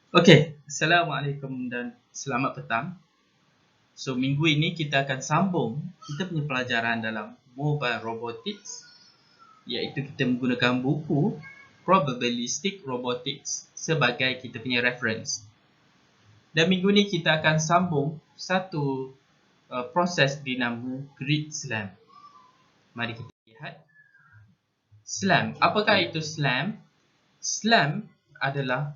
Okey, Assalamualaikum dan selamat petang. So, minggu ini kita akan sambung kita punya pelajaran dalam Mobile Robotics, iaitu kita menggunakan buku Probabilistic Robotics sebagai kita punya reference. Dan minggu ini kita akan sambung satu proses dinama Grid SLAM. Mari kita lihat. SLAM, apakah itu SLAM? SLAM adalah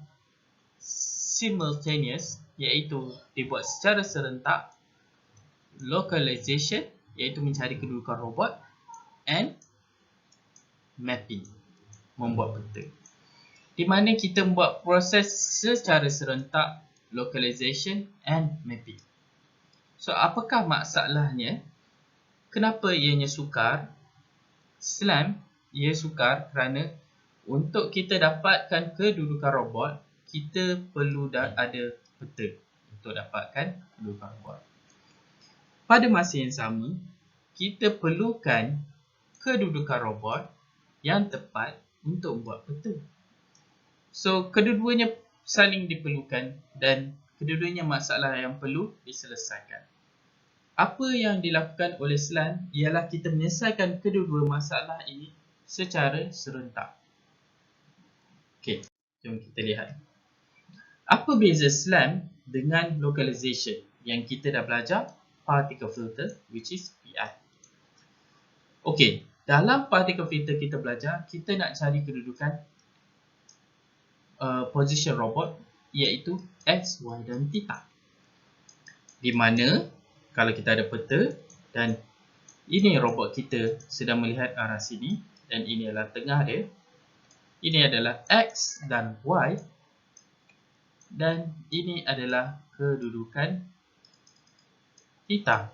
simultaneous, iaitu dibuat secara serentak, localization, iaitu mencari kedudukan robot, and mapping, membuat peta. Di mana kita membuat proses secara serentak, localization and mapping. So, apakah masalahnya? Kenapa ianya sukar? SLAM, ia sukar kerana untuk kita dapatkan kedudukan robot, kita perlu ada peta untuk dapatkan kedudukan robot. Pada masa yang sama, kita perlukan kedudukan robot yang tepat untuk membuat peta. So, kedua-duanya saling diperlukan dan kedua-duanya masalah yang perlu diselesaikan. Apa yang dilakukan oleh SLAM ialah kita menyelesaikan kedua-dua masalah ini secara serentak. Okey, jom kita lihat. Apa beza SLAM dengan localization yang kita dah belajar? Particle filter, which is PI. Okey, dalam particle filter kita belajar, kita nak cari kedudukan position robot, iaitu X, Y dan theta. Di mana kalau kita ada peta dan ini robot kita sedang melihat arah sini dan ini adalah tengah dia. Ini adalah X dan Y dan ini adalah kedudukan theta,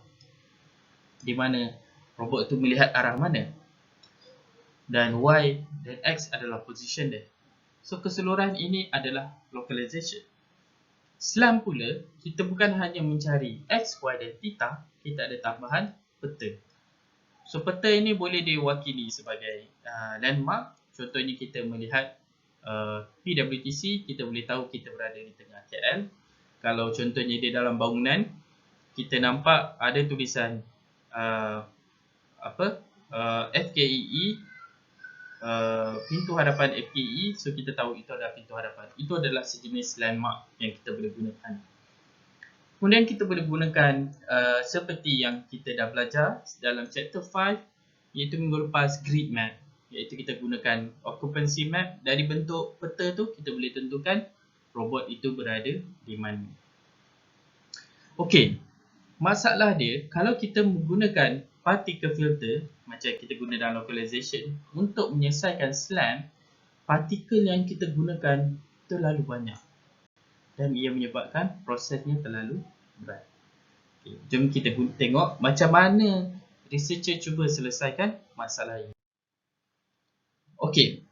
di mana robot itu melihat arah mana, dan Y dan X adalah position dia. So, keseluruhan ini adalah localization. SLAM pula, kita bukan hanya mencari X, Y dan theta, kita ada tambahan peta. So, peta ini boleh diwakili sebagai landmark. Contohnya kita melihat PWTC, kita boleh tahu kita berada di tengah KL. Kalau contohnya di dalam bangunan, kita nampak ada tulisan FKEE, pintu hadapan FKEE. So, kita tahu itu adalah pintu hadapan. Itu adalah sejenis landmark yang kita boleh gunakan. Kemudian kita boleh gunakan seperti yang kita dah belajar dalam chapter 5, iaitu minggu lepas, grid map, iaitu kita gunakan occupancy map. Dari bentuk peta tu kita boleh tentukan robot itu berada di mana. Okey, masalah dia kalau kita menggunakan particle filter macam kita guna dalam localization untuk menyelesaikan SLAM, partikel yang kita gunakan terlalu banyak dan ia menyebabkan prosesnya terlalu berat. Okay, jom kita tengok macam mana researcher cuba selesaikan masalah ini. Okey,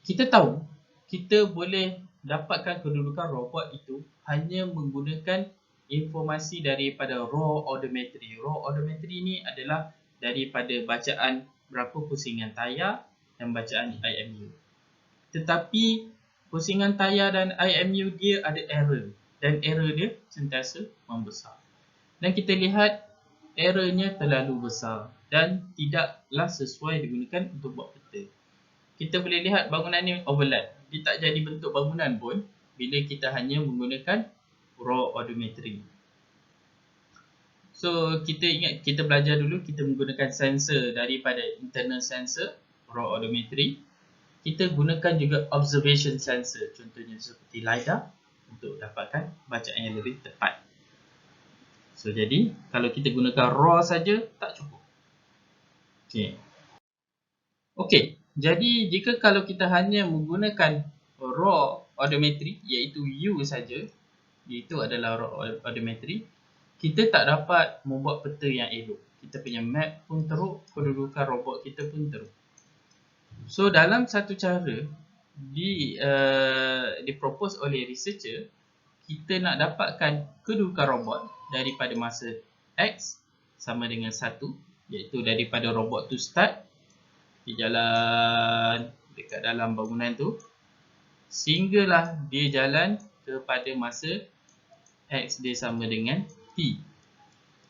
kita tahu kita boleh dapatkan kedudukan robot itu hanya menggunakan informasi daripada raw odometry. Raw odometry ini adalah daripada bacaan berapa pusingan tayar dan bacaan IMU. Tetapi pusingan tayar dan IMU dia ada error dan error dia sentiasa membesar. Dan kita lihat errornya terlalu besar dan tidaklah sesuai digunakan untuk buat peta. Kita boleh lihat bangunan ni overlap. Dia tak jadi bentuk bangunan pun bila kita hanya menggunakan raw odometry. So, kita ingat kita belajar dulu kita menggunakan sensor daripada internal sensor, raw odometry. Kita gunakan juga observation sensor, contohnya seperti LiDAR, untuk dapatkan bacaan yang lebih tepat. So, jadi kalau kita gunakan raw saja tak cukup. Okey, jadi jika kalau kita hanya menggunakan raw odometry, iaitu U saja, iaitu adalah raw odometry, kita tak dapat membuat peta yang elok. Kita punya map pun teruk, kedudukan robot kita pun teruk. So, dalam satu cara dipropose oleh researcher, kita nak dapatkan kedudukan robot daripada masa X sama dengan 1, iaitu daripada robot tu start di jalan dekat dalam bangunan tu sehinggalah dia jalan kepada masa X dia sama dengan T.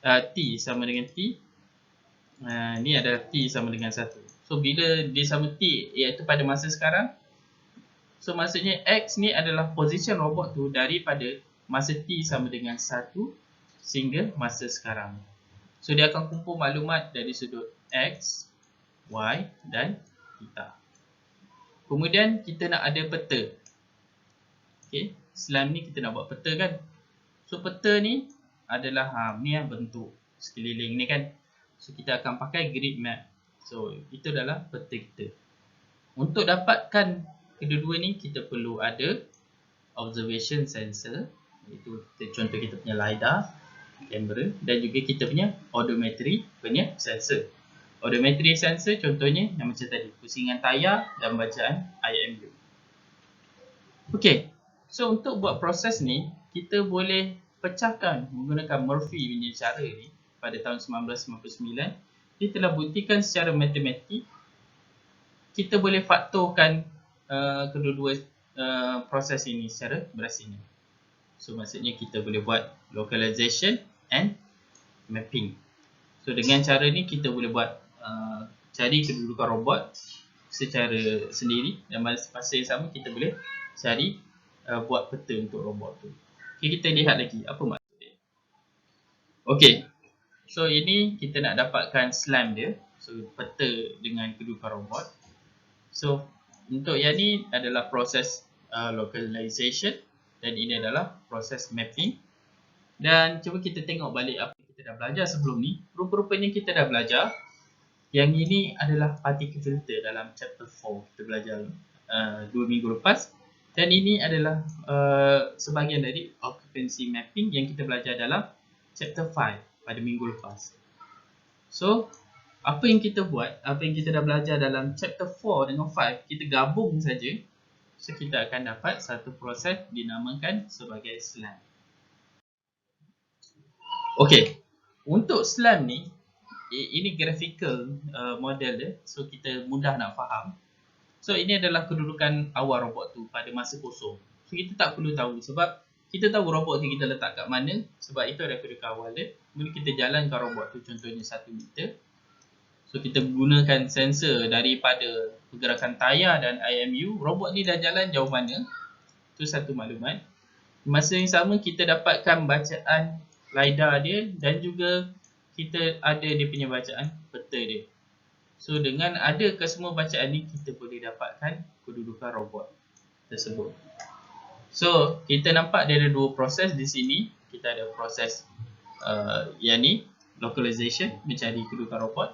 T sama dengan T. Ni adalah T sama dengan 1. So, bila dia sama T, iaitu pada masa sekarang, so maksudnya X ni adalah position robot tu daripada masa T sama dengan 1 sehingga masa sekarang. So, dia akan kumpul maklumat dari sudut X, Y dan theta. Kemudian kita nak ada peta. Okay, SLAM ni kita nak buat peta kan. So, peta ni adalah ni yang bentuk sekeliling ni kan. So, kita akan pakai grid map. So, itu adalah peta kita. Untuk dapatkan kedua-dua ni, kita perlu ada observation sensor. Itu contoh kita punya LiDAR, kamera, dan juga kita punya odometry punya sensor. Odometry sensor contohnya yang macam tadi, pusingan tayar dan bacaan IMU. Okey, so untuk buat proses ni, kita boleh pecahkan menggunakan Murphy punya cara ni pada tahun 1999. Dia telah buktikan secara matematik kita boleh faktorkan kedua-dua proses ini secara berasnya. So maksudnya kita boleh buat localization and mapping. So dengan cara ni kita boleh buat cari kedudukan robot secara sendiri, dan masa yang sama kita boleh cari buat peta untuk robot tu. Okay, kita lihat lagi apa maksud dia. Okay, so ini kita nak dapatkan SLAM dia. So peta dengan kedudukan robot. So untuk yang ni adalah proses localization dan ini adalah proses mapping. Dan cuba kita tengok balik apa yang kita dah belajar sebelum ni. Rupa-rupanya kita dah belajar yang ini adalah particle filter dalam chapter 4 kita belajar 2 minggu lepas. Dan ini adalah sebahagian dari occupancy mapping yang kita belajar dalam chapter 5 pada minggu lepas. So, apa yang kita buat, apa yang kita dah belajar dalam chapter 4 dengan 5, kita gabung saja. So, kita akan dapat satu proses dinamakan sebagai SLAM. Okey, untuk SLAM ni, ini graphical model dia. So, kita mudah nak faham. So, ini adalah kedudukan awal robot tu pada masa kosong. So, kita tak perlu tahu sebab kita tahu robot tu kita letak kat mana. Sebab itu adalah kedudukan awal dia. Kemudian kita jalankan robot tu contohnya 1 meter. So, kita gunakan sensor daripada pergerakan tayar dan IMU. Robot ni dah jalan jauh mana. Itu satu maklumat. Masa yang sama kita dapatkan bacaan LiDAR dia dan juga kita ada dia punya bacaan peta dia. So, dengan ada kesemua bacaan ni, kita boleh dapatkan kedudukan robot tersebut. So, kita nampak dia ada dua proses di sini. Kita ada proses yang ni, localization, mencari kedudukan robot.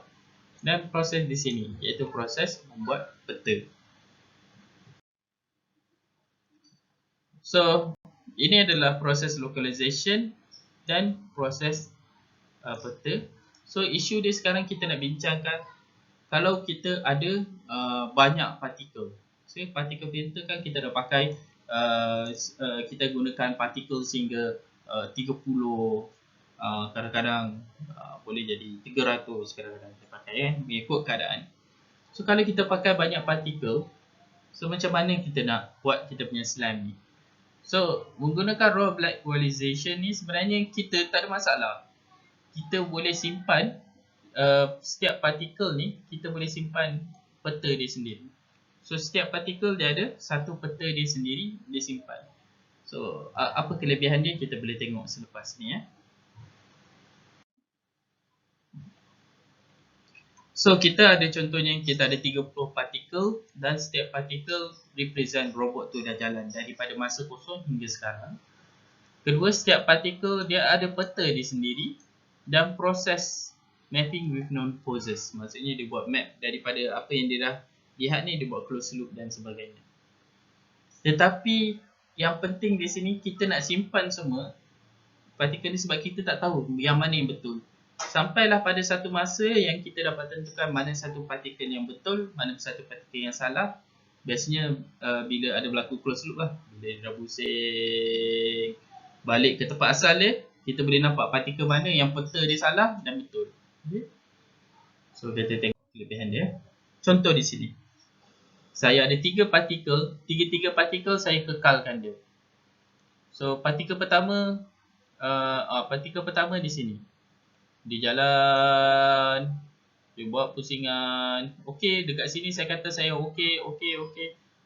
Dan proses di sini, iaitu proses membuat peta. So, ini adalah proses localization dan proses peta. So, isu dia sekarang kita nak bincangkan kalau kita ada banyak partikel. So, partikel filter kan kita dah pakai, kita gunakan partikel sehingga 30, kadang-kadang boleh jadi 300, kadang-kadang kita pakai mengikut keadaan. So, kalau kita pakai banyak partikel, so macam mana kita nak buat kita punya SLAM ni? So, menggunakan raw black equalization ni sebenarnya kita tak ada masalah. Kita boleh simpan setiap partikel ni, kita boleh simpan peta dia sendiri. So, setiap partikel dia ada satu peta dia sendiri, dia simpan. So, apa kelebihan dia kita boleh tengok selepas ni ya. So, kita ada contohnya kita ada 30 partikel dan setiap partikel represent robot tu dah jalan daripada masa kosong hingga sekarang. Kedua, setiap partikel dia ada peta dia sendiri dan proses mapping with known poses. Maksudnya dia buat map daripada apa yang dia dah lihat ni, dia buat close loop dan sebagainya. Tetapi yang penting di sini kita nak simpan semua partikel ni sebab kita tak tahu yang mana yang betul. Sampailah pada satu masa yang kita dapat tentukan mana satu partikel yang betul, mana satu partikel yang salah. Biasanya bila ada berlaku close loop lah, bila dia dah pusing balik ke tempat asal dia, kita boleh nampak partikel mana yang peta dia salah dan betul. Okay. So kita tengok kelebihan dia. Contoh di sini. Saya ada 3 partikel, tiga-tiga partikel saya kekalkan dia. So partikel pertama di sini. Dia jalan, dia buat pusingan. Okey, dekat sini saya kata saya okey.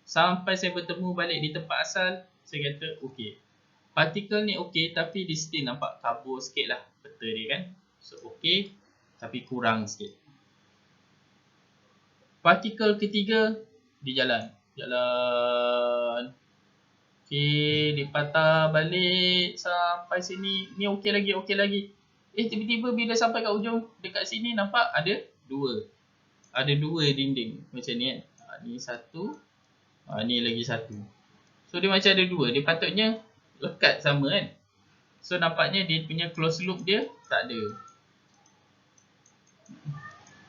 Sampai saya bertemu balik di tempat asal, saya kata okey. Partikel ni okey, tapi dia still nampak kabur sikit lah peta dia kan. So okey, tapi kurang sikit. Partikel ketiga, dia jalan. Okey, dia patah balik sampai sini. Ni okey lagi. Tiba-tiba bila sampai kat ujung, dekat sini nampak ada dua. Ada dua dinding macam ni kan. Ni satu, ni lagi satu. So dia macam ada dua. Dia patutnya lekat sama kan. So nampaknya dia punya close loop dia tak ada.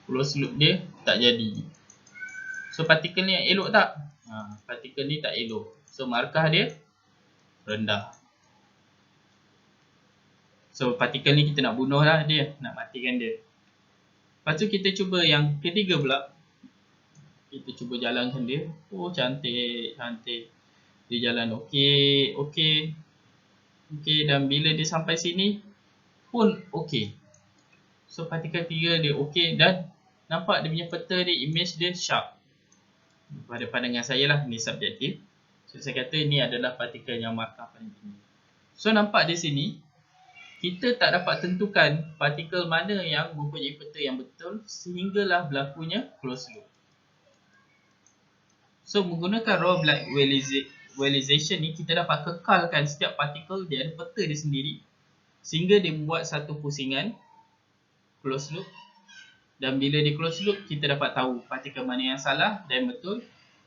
Close loop dia tak jadi. So partikel ni elok tak? Partikel ni tak elok. So markah dia rendah. So partikel ni kita nak bunuh lah dia, nak matikan dia. Lepas tu kita cuba yang ketiga pula. Kita cuba jalankan dia. Oh cantik. Dia jalan okey. Dan bila dia sampai sini pun okey. So partikel 3 dia okey dan nampak dia punya peta dia, image dia sharp. Pada pandangan saya lah, ni subjektif. So saya kata ni adalah partikel yang markah paling tinggi. So nampak di sini kita tak dapat tentukan partikel mana yang mempunyai peta yang betul sehinggalah berlakunya close loop. So menggunakan raw black visualization ni, kita dapat kekalkan setiap partikel dia ada peta dia sendiri sehingga dia membuat satu pusingan close loop. Dan bila dia close loop, kita dapat tahu partikel mana yang salah dan betul.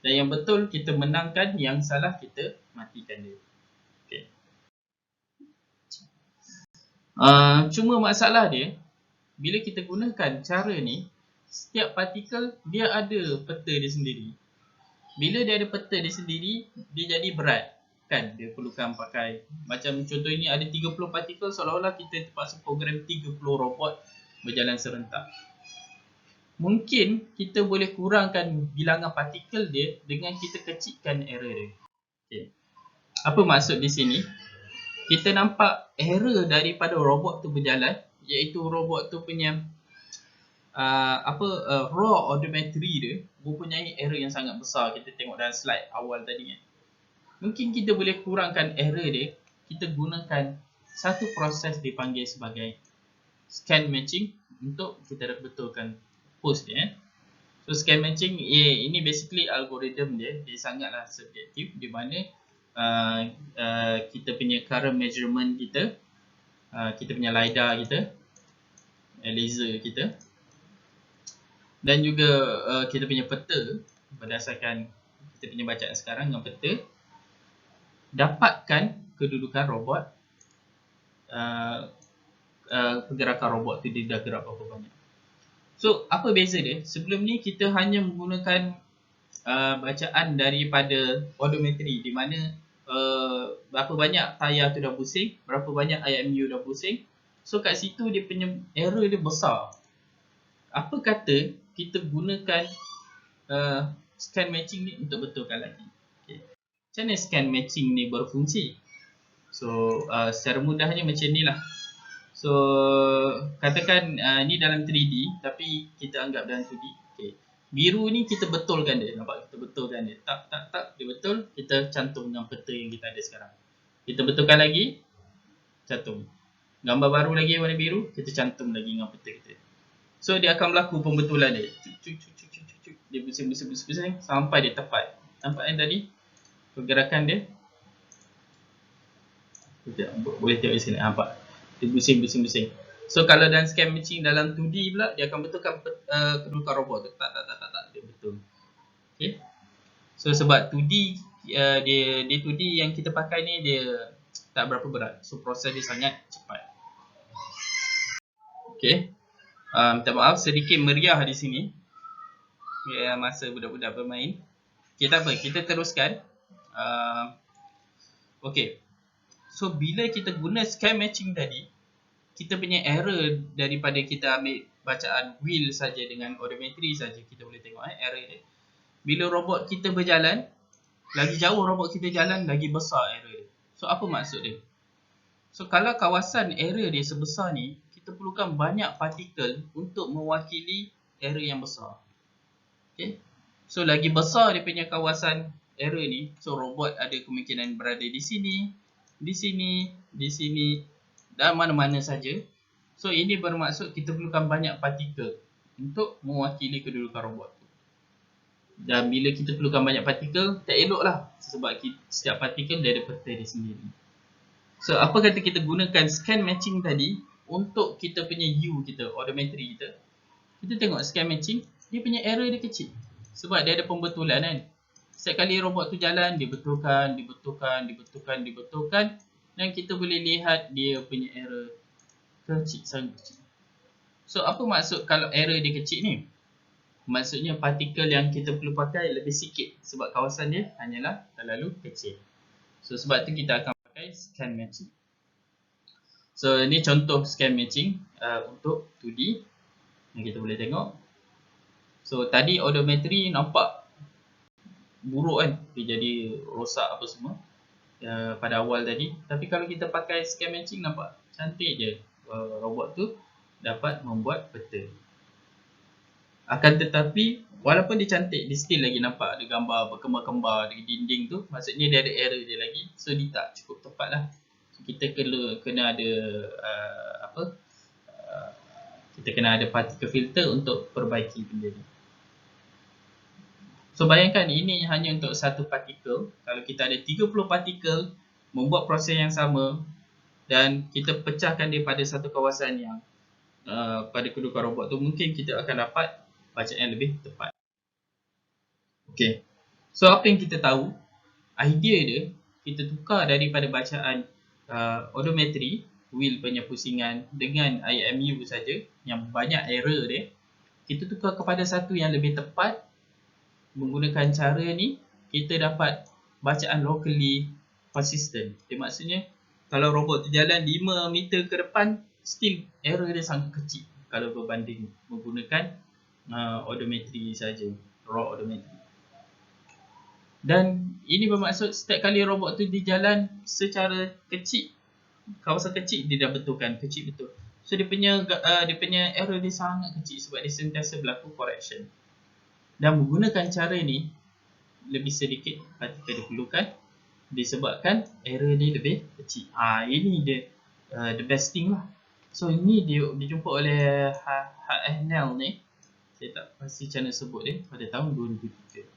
Dan yang betul kita menangkan, yang salah kita matikan dia. Okay. Cuma masalah dia, bila kita gunakan cara ni, setiap partikel dia ada peta dia sendiri. Bila dia ada peta dia sendiri, dia jadi berat kan, dia perlukan pakai. Macam contoh ini ada 30 partikel, seolah-olah kita terpaksa program 30 robot berjalan serentak. Mungkin kita boleh kurangkan bilangan partikel dia dengan kita kecilkan error dia. Okay. Apa maksud di sini? Kita nampak error daripada robot tu berjalan, iaitu robot tu punya raw odometry dia mempunyai error yang sangat besar. Kita tengok dalam slide awal tadi kan. Mungkin kita boleh kurangkan error dia. Kita gunakan satu proses dipanggil sebagai scan matching untuk kita betulkan post dia. So scan matching ini basically algorithm dia sangatlah subjektif, di mana kita punya current measurement kita, kita punya LiDAR kita, laser kita, dan juga kita punya peta berdasarkan kita punya bacaan sekarang dengan peta, dapatkan kedudukan robot, pergerakan robot tu dia dah gerak berapa banyak. So apa beza dia? Sebelum ni kita hanya menggunakan bacaan daripada odometri, di mana berapa banyak tayar tu dah pusing, berapa banyak IMU dah pusing. So kat situ dia punya error dia besar. Apa kata kita gunakan scan matching ni untuk betulkan lagi. Okay. Macam mana scan matching ni berfungsi? So secara mudahnya macam ni lah. So katakan ni dalam 3D, tapi kita anggap dalam 2D. Okay. Biru ni kita betulkan dia. Nampak, kita betulkan dia. Tak, dia betul. Kita cantum dengan peta yang kita ada sekarang. Kita betulkan lagi, cantum. Gambar baru lagi warna biru, kita cantum lagi dengan peta kita. So dia akan berlaku pembetulan dia. Dia pusing sampai dia tepat. Nampak yang tadi pergerakan dia? Boleh tengok di sini. Nampak? Dia pusing. So kalau dalam scan matching dalam 2D pula, dia akan betulkan kedudukan robot tu. Tak, dia betul. Okay. So sebab 2D, dia 2D yang kita pakai ni dia tak berapa berat. So proses dia sangat cepat. Okay. Minta maaf sedikit meriah di sini. Masa budak-budak bermain. Okay, tak apa, kita teruskan. Okay. So bila kita guna scan matching tadi, kita punya error daripada kita ambil bacaan wheel saja dengan odometri saja, kita boleh tengok error dia. bila robot kita berjalan, lagi jauh robot kita jalan, lagi besar error dia. So apa maksud dia? So kalau kawasan error dia sebesar ni, kita perlukan banyak partikel untuk mewakili error yang besar. Okay. So lagi besar dia punya kawasan error ni, so robot ada kemungkinan berada di sini, di sini, di sini dan mana-mana saja. So ini bermaksud kita perlukan banyak partikel untuk mewakili kedudukan robot tu. Dan bila kita perlukan banyak partikel, tak elok lah sebab setiap partikel dia ada peta dia sendiri. So apa kata kita gunakan scan matching tadi untuk kita punya U kita, odometri kita. Kita tengok scan matching, dia punya error dia kecil. Sebab dia ada pembetulan kan. Setiap kali robot tu jalan, dia betulkan, dibetulkan. Dan kita boleh lihat dia punya error kecil, sangat kecil. So apa maksud kalau error dia kecil ni? Maksudnya partikel yang kita perlu pakai lebih sikit sebab kawasan dia hanyalah terlalu kecil. So sebab tu kita akan pakai scan matching. So ini contoh scan matching untuk 2D yang kita boleh tengok. So tadi odometri nampak buruk kan, dia jadi rosak apa semua pada awal tadi. Tapi kalau kita pakai scan matching nampak cantik je, robot tu dapat membuat peta. Akan tetapi walaupun dia cantik, dia still lagi nampak ada gambar berkembar-kembar di dinding tu. Maksudnya dia ada error dia lagi. So dia tak cukup tepat lah. So, kita kena ada kita kena ada particle filter untuk perbaiki benda ni. So bayangkan ini hanya untuk satu partikel. Kalau kita ada 30 partikel membuat proses yang sama dan kita pecahkan dia pada satu kawasan yang pada kedudukan robot tu, mungkin kita akan dapat bacaan lebih tepat. Okay. So apa yang kita tahu, idea dia kita tukar daripada bacaan odometri, wheel punya pusingan dengan IMU saja yang banyak error dia, kita tukar kepada satu yang lebih tepat. Menggunakan cara ni kita dapat bacaan locally consistent. Dia maksudnya kalau robot tu jalan 5 meter ke depan, still error dia sangat kecil kalau berbanding menggunakan odometri saja, raw odometri. Dan ini bermaksud setiap kali robot tu dia jalan secara kecil, kawasan kecil dia dah betulkan, kecil betul. So dia punya error dia sangat kecil sebab dia sentiasa berlaku correction. Dan menggunakan cara ni lebih sedikit partikel diperlukan disebabkan error dia lebih kecil. Ini dia the best thing lah. So ini dia dijumpa oleh Hahnel ni. Saya tak pasti macam mana sebut dia, pada tahun 2003.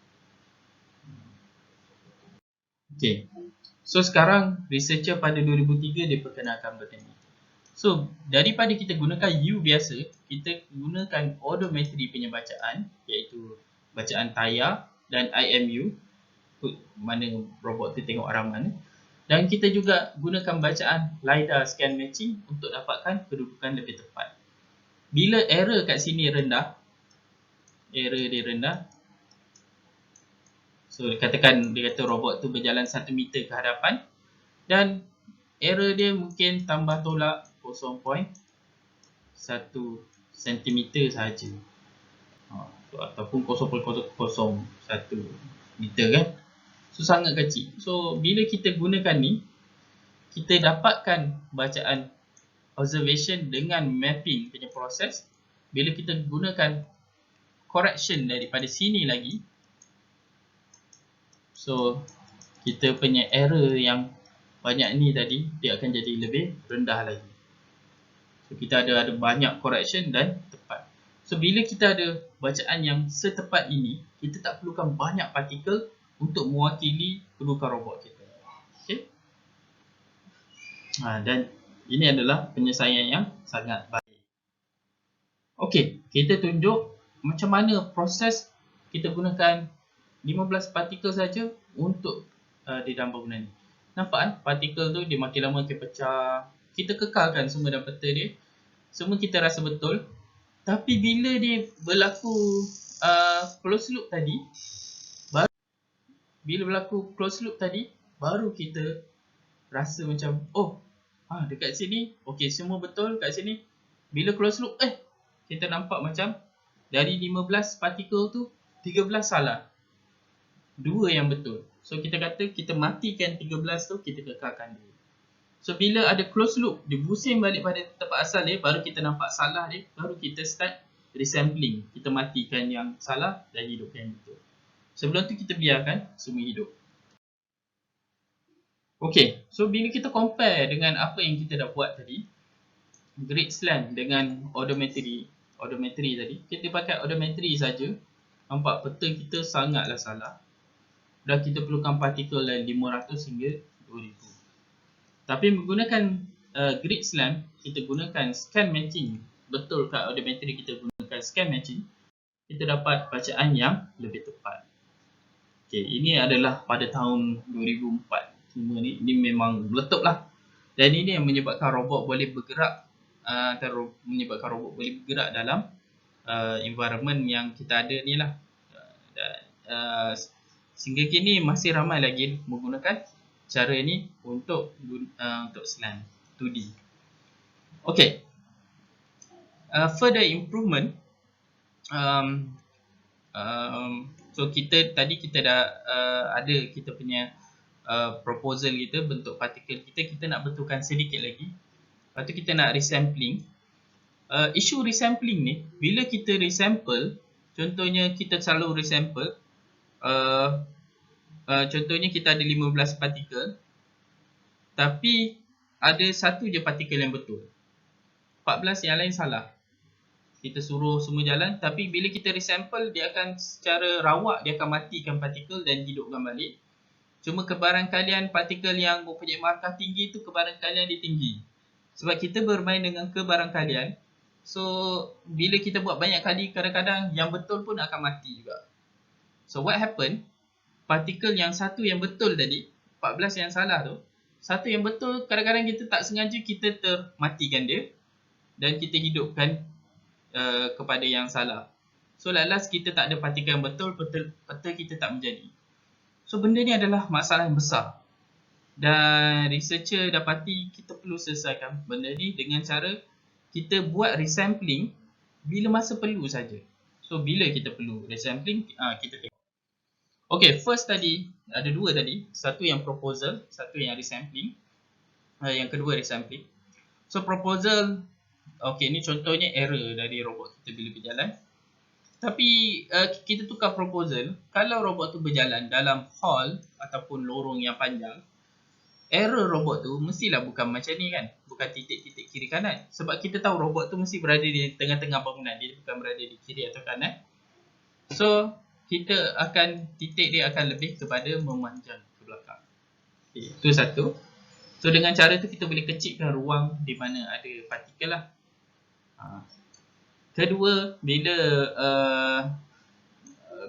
Okay. So sekarang researcher pada 2003 dia perkenalkan benda ni. So daripada kita gunakan U biasa, kita gunakan odometri punya bacaan, iaitu bacaan tayar dan IMU, mana robot tu tengok arah mana. Dan kita juga gunakan bacaan LiDAR scan matching untuk dapatkan kedudukan lebih tepat. Bila error kat sini rendah, error dia rendah, so katakan dia kata robot tu berjalan 1 meter ke hadapan dan error dia mungkin tambah tolak 0.1 cm sahaja, ataupun 0.001 meter kan. So sangat kecil. So bila kita gunakan ni, kita dapatkan bacaan observation dengan mapping punya proses. Bila kita gunakan correction daripada sini lagi, so kita punya error yang banyak ni tadi, dia akan jadi lebih rendah lagi. So kita ada banyak correction dan tepat. So bila kita ada bacaan yang setepat ini, kita tak perlukan banyak partikel untuk mewakili kedudukan robot kita. Okay? Dan ini adalah penyelesaian yang sangat baik. Okay, kita tunjuk macam mana proses kita gunakan 15 partikel saja untuk di dalam bangunan ni. Nampak kan? Partikel tu dia makin lama makin pecah. Kita kekalkan semua dalam peta dia. Semua kita rasa betul. Tapi bila dia berlaku close loop tadi, baru kita rasa macam dekat sini okey, semua betul kat sini. Bila close loop kita nampak macam dari 15 partikel tu 13 salah. dua yang betul. So kita kata kita matikan 13 tu, kita kekalkan dia. So bila ada close loop, dia pusing balik pada tempat asal dia, baru kita nampak salah dia, baru kita start resampling. Kita matikan yang salah dan hidupkan yang betul. Sebelum tu kita biarkan semua hidup. Okay, so bila kita compare dengan apa yang kita dah buat tadi, grid slant dengan odometry tadi, kita pakai odometry saja, nampak peta kita sangatlah salah. Dan kita perlukan partikel dari 500 hingga 2000. Tapi menggunakan grid slant, kita gunakan scan matching. Betul kat odometry kita gunakan scan matching, kita dapat bacaan yang lebih tepat. Okay, ini adalah pada tahun 2004. Semua ni memang meletup lah. Dan ini yang menyebabkan robot boleh bergerak dalam environment yang kita ada ni lah. Sehingga kini masih ramai lagi menggunakan cara ini untuk slant 2D. Okay. Further improvement. So kita dah ada kita punya proposal kita, bentuk partikel kita nak betulkan sedikit lagi. Lepas tu kita nak resampling. Isu resampling ni, bila kita resample, contohnya kita selalu resample, contohnya kita ada 15 partikel, tapi ada satu je partikel yang betul, 14 yang lain salah. Kita suruh semua jalan, tapi bila kita resample, dia akan secara rawak, dia akan matikan partikel dan hidupkan balik. Cuma kebarangkalian partikel yang mempunyai markah tinggi tu, kebarangkalian dia tinggi. Sebab kita bermain dengan kebarangkalian. So bila kita buat banyak kali, kadang-kadang yang betul pun akan mati juga. So what happen, partikel yang satu yang betul tadi, 14 yang salah tu, satu yang betul kadang-kadang kita tak sengaja kita termatikan dia dan kita hidupkan kepada yang salah. So last kita tak ada partikel yang betul, peta kita tak menjadi. So benda ni adalah masalah yang besar. Dan researcher dapati kita perlu selesaikan benda ni dengan cara kita buat resampling bila masa perlu saja. So bila kita perlu resampling, kita tengok. Okay, first tadi ada dua tadi, satu yang proposal, satu yang resampling. Yang kedua resampling. So proposal, okay, ni contohnya error dari robot kita bila berjalan. Tapi kita tukar proposal, kalau robot tu berjalan dalam hall ataupun lorong yang panjang, error robot tu mestilah bukan macam ni kan, bukan titik-titik kiri kanan. Sebab kita tahu robot tu mesti berada di tengah-tengah bangunan, dia bukan berada di kiri atau kanan. So kita akan, titik dia akan lebih kepada memanjang ke belakang. Okay, itu satu. So dengan cara tu kita boleh kecilkan ruang di mana ada partikel lah. Kedua, bila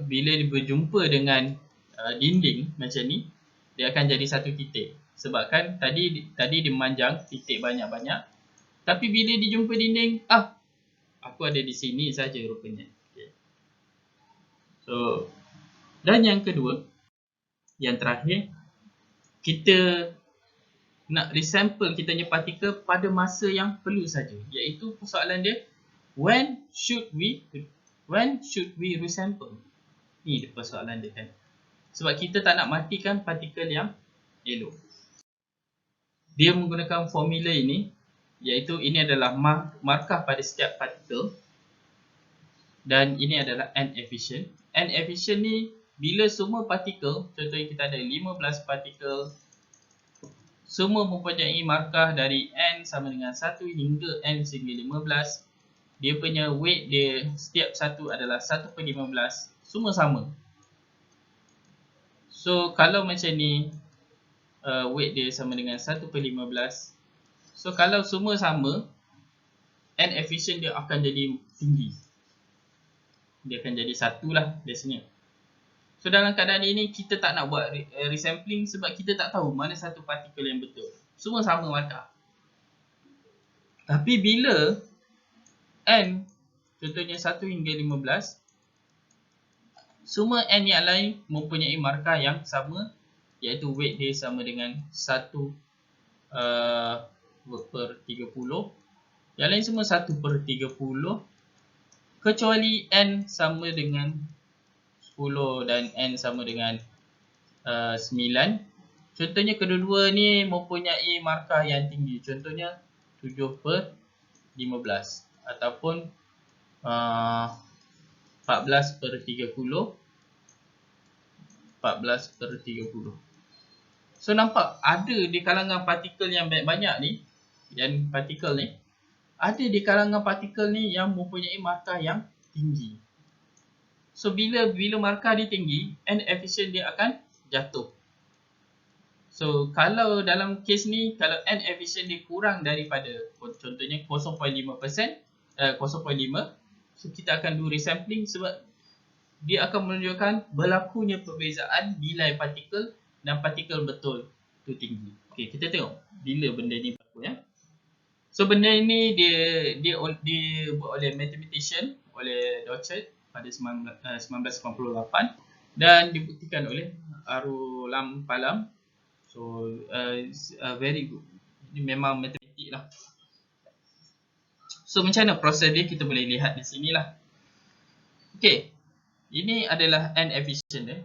dia berjumpa dengan dinding macam ni, dia akan jadi satu titik. Sebab kan tadi dia memanjang titik banyak-banyak, tapi bila dia jumpa dinding, aku ada di sini saja rupanya. Okay. So, dan yang kedua, yang terakhir, kita nak resample kita punya partikel pada masa yang perlu saja, iaitu persoalan dia, when should we resample? Ni dia persoalan dia kan. Sebab kita tak nak matikan partikel yang elok. Dia menggunakan formula ini, iaitu ini adalah markah pada setiap partikel. Dan ini adalah N efficient. N efficient ni, bila semua partikel, contohnya kita ada 15 partikel, semua mempunyai markah dari N sama dengan 1 hingga N sehingga 15. Dia punya weight dia setiap satu adalah 1/15. Semua sama. So kalau macam ni, weight dia sama dengan 1/15. So kalau semua sama, N efficient dia akan jadi tinggi. Dia akan jadi 1 lah biasanya. So dalam keadaan ini kita tak nak buat resampling sebab kita tak tahu mana satu partikel yang betul. Semua sama markah. Tapi bila N contohnya 1 hingga 15, semua N yang lain mempunyai markah yang sama, iaitu weight dia sama dengan 1/30. Yang lain semua 1/30, kecuali N sama dengan 10 dan N sama dengan 9. Contohnya kedua-dua ni mempunyai markah yang tinggi. Contohnya 7/15 ataupun 14/30. 14/30. So nampak ada di kalangan partikel yang banyak ni, yang partikel ni, ada di kalangan partikel ni yang mempunyai markah yang tinggi. So bila markah dia tinggi, N efficient dia akan jatuh. So kalau dalam kes ni, kalau N efficient dia kurang daripada contohnya 0.5%, 0.5, so kita akan do resampling sebab dia akan menunjukkan berlakunya perbezaan nilai partikel dan partikel betul tu tinggi. Okey, kita tengok bila benda ni berlaku ya. So benda ni dia buat oleh mathematician, oleh Döchert pada 1998 dan dibuktikan oleh Arulam Palam. So very good. Ini memang matematik lah. So macam mana proses dia, kita boleh lihat di sini lah. Okey, ini adalah N efficient dia.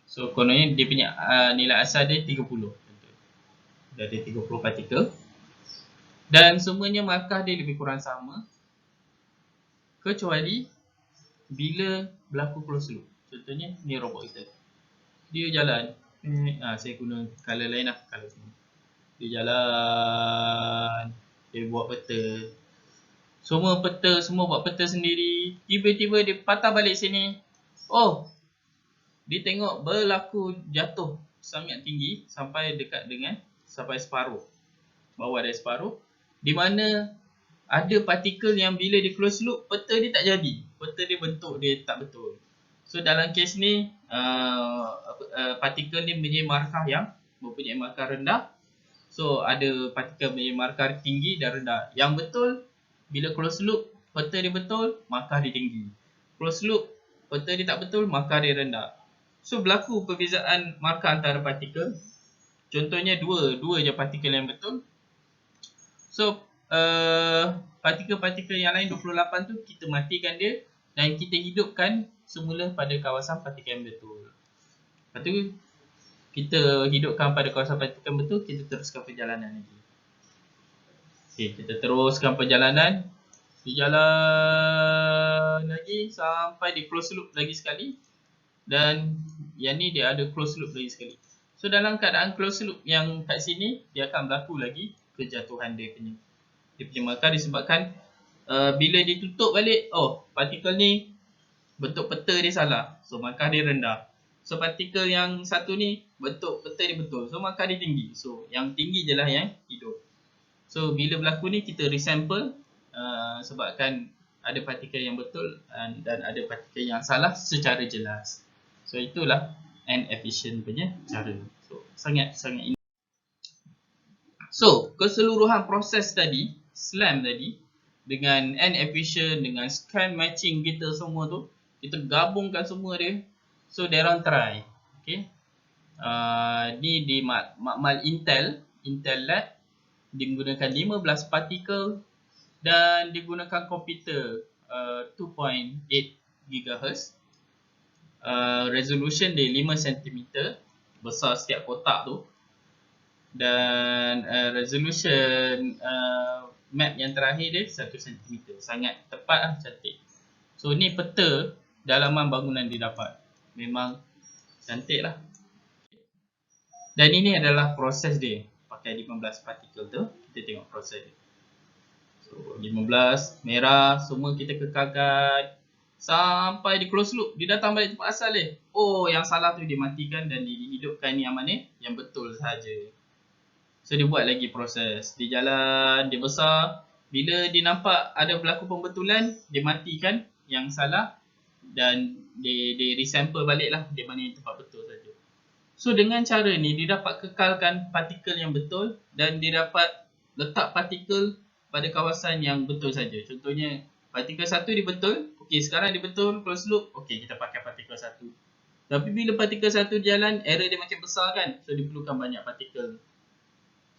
So kononnya dia punya nilai asal dia 30. Dia ada 30 partikel. Dan semuanya markah dia lebih kurang sama. Kecuali bila berlaku close loop. Contohnya ni robot kita. Dia jalan. Saya guna color lain lah. Dia jalan. Dia buat peta. Semua buat peta sendiri. Tiba-tiba dia patah balik sini. Oh, dia tengok berlaku jatuh sangat tinggi sampai dekat dengan sampai separuh. Bawah dari separuh. Di mana ada partikel yang bila dia close loop, peta dia tak jadi. Peta dia bentuk dia tak betul. So dalam kes ni, partikel ni mempunyai markah yang mempunyai markah rendah. So ada partikel mempunyai markah tinggi dan rendah. Yang betul, bila close loop, peta dia betul, markah dia tinggi. Close loop, peta dia tak betul, markah dia rendah. So berlaku perbezaan markah antara partikel. Contohnya dua je partikel yang betul. So partikel-partikel yang lain 28 tu kita matikan dia dan kita hidupkan semula pada kawasan partikel yang betul. Lepas tu kita hidupkan pada kawasan partikel yang betul, kita teruskan perjalanan lagi. Okey, kita teruskan perjalanan. Jalan lagi sampai di close loop lagi sekali. Dan yang ni dia ada close loop lagi sekali. So dalam keadaan close loop yang kat sini, dia akan berlaku lagi kejatuhan dia punya. Dia punya markah disebabkan bila ditutup balik, oh partikel ni bentuk peta dia salah. So markah dia rendah. So partikel yang satu ni bentuk peta dia betul. So markah dia tinggi. So yang tinggi je lah yang hidup. So bila berlaku ni kita resample sebabkan ada partikel yang betul dan ada partikel yang salah secara jelas. So itulah N efficient punya cara. So sangat ini. So keseluruhan proses tadi, SLAM tadi, dengan N efficient, dengan scan matching kita semua tu, kita gabungkan semua dia. So diorang try. Okay. Ni di makmal Intel Lab, digunakan 15 partikel dan digunakan komputer 2.8 GHz. Resolution dia 5 cm, besar setiap kotak tu. Dan resolution map yang terakhir dia 1 cm. Sangat tepat lah, cantik. So ni peta dalaman bangunan dia dapat. Memang cantik lah. Dan ini adalah proses dia. Pakai 15 partikel tu, kita tengok proses dia. So 15, merah, semua kita kekalkan sampai di close loop. Dia datang balik tempat asal dia. Oh, yang salah tu dia matikan dan dihidupkan yang mana? Yang betul sahaja. So dia buat lagi proses. Dia jalan, dia besar. Bila dia nampak ada berlaku pembetulan, dia matikan yang salah dan dia resample balik lah dia mana yang tempat betul saja. So dengan cara ni dia dapat kekalkan partikel yang betul dan dia dapat letak partikel pada kawasan yang betul saja. Contohnya partikel satu dia betul. Okey, sekarang dia betul close loop. Okey, kita pakai partikel satu. Tapi bila partikel satu jalan, error dia makin besar kan. So dia perlukan banyak partikel.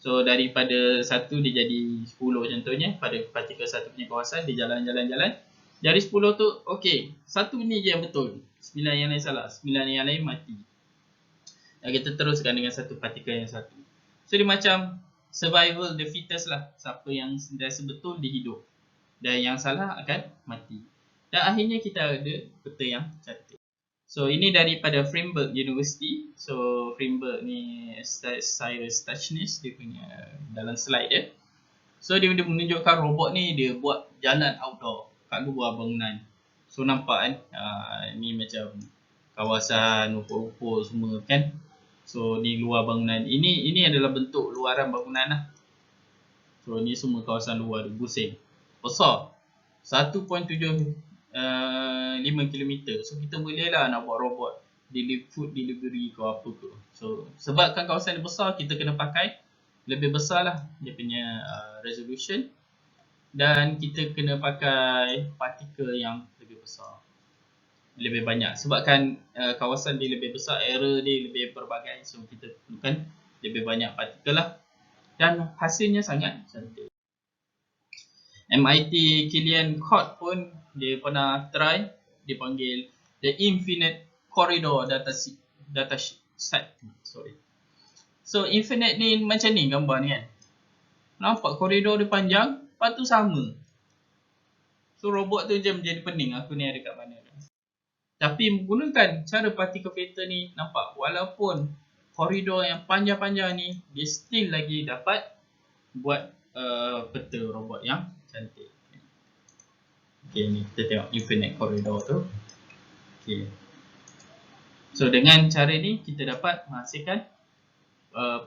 So daripada satu dia jadi 10 contohnya. Pada partikel satu punya kawasan dia jalan-jalan-jalan. Dari 10 tu, okey, satu ni je yang betul. 9 yang lain salah. 9 yang lain mati. Dan kita teruskan dengan satu partikel yang satu. So dia macam survival the fittest lah. Siapa yang sentiasa betul dia hidup. Dan yang salah akan mati. Dan akhirnya kita ada peta yang cantik. So ini daripada Freiburg University. So Freiburg ni saya touchness dia punya dalam slide dia. So dia menunjukkan robot ni dia buat jalan outdoor kat luar bangunan. So nampak kan, ni macam kawasan rumput-rumput semua kan. So ni luar bangunan. Ini adalah bentuk luaran bangunan lah. So ni semua kawasan luar dia, pusing. Besar. 1.75 km. So kita boleh lah nak buat robot food delivery ke apa ke. So sebabkan kawasan dia besar, kita kena pakai lebih besar lah dia punya resolution. Dan kita kena pakai partikel yang lebih besar, lebih banyak. Sebabkan kawasan dia lebih besar, error dia lebih berbagai. So kita perlukan lebih banyak partikel lah. Dan hasilnya sangat cantik. MIT Killian Court pun dia pernah try, dia panggil the Infinite Corridor dataset. So infinite ni macam ni gambar ni kan. Nampak koridor dia panjang, lepas tu sama. So robot tu je menjadi pening, aku ni ada kat mana. Tapi menggunakan cara particle filter ni, nampak walaupun koridor yang panjang-panjang ni, dia still lagi dapat buat peta robot yang cantik. Okay, ni kita tengok infinite corridor tu. Okay. So dengan cara ni kita dapat menghasilkan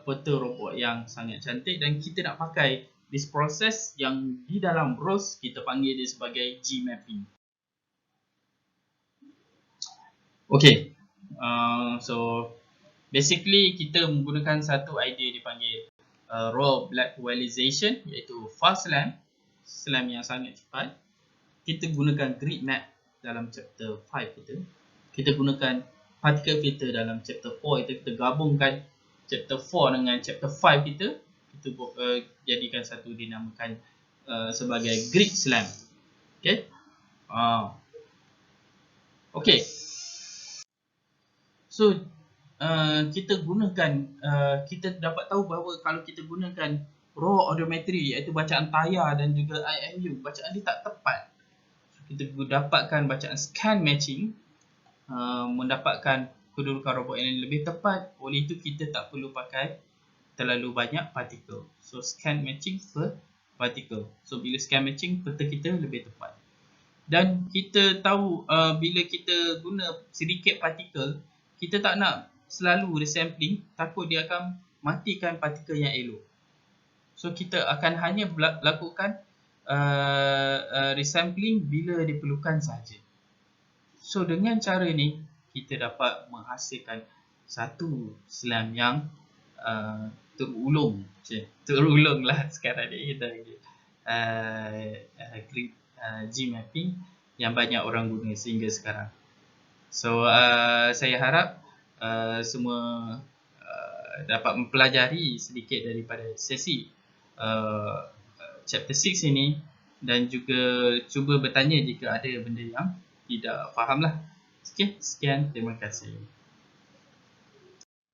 peta robot yang sangat cantik. Dan kita nak pakai this process yang di dalam ROS, kita panggil dia sebagai G-mapping. Okay, so basically kita menggunakan satu idea dipanggil raw Blackwellization, iaitu fast SLAM yang sangat cepat. Kita gunakan grid map dalam chapter 5 kita. Kita gunakan particle filter dalam chapter 4 kita. Kita gabungkan chapter 4 dengan chapter 5 kita. Kita jadikan satu, dinamakan sebagai grid SLAM. Okay. Okay. So kita gunakan, kita dapat tahu bahawa kalau kita gunakan raw audiometry, iaitu bacaan tayar dan juga IMU, bacaan dia tak tepat. So, kita dapatkan bacaan scan matching, mendapatkan kedudukan robot yang lebih tepat. Oleh itu kita tak perlu pakai terlalu banyak partikel. So scan matching per partikel. So bila scan matching, peta kita lebih tepat. Dan kita tahu bila kita guna sedikit partikel, kita tak nak selalu resampling, takut dia akan matikan partikel yang elok. So kita akan hanya lakukan resampling bila diperlukan sahaja. So dengan cara ni kita dapat menghasilkan satu SLAM yang terulung lah sekarang ni kita grid G-mapping yang banyak orang guna sehingga sekarang. So saya harap semua dapat mempelajari sedikit daripada sesi chapter 6 ini dan juga cuba bertanya jika ada benda yang tidak faham lah. Okay, sekian, terima kasih.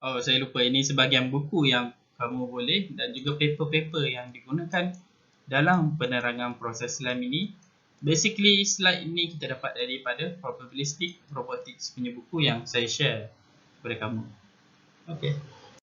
Oh, saya lupa, ini sebahagian buku yang kamu boleh dan juga paper-paper yang digunakan dalam penerangan proses SLAM ini. Basically, slide ini kita dapat daripada Probabilistic Robotics punya buku yang saya share kepada kamu. Okay.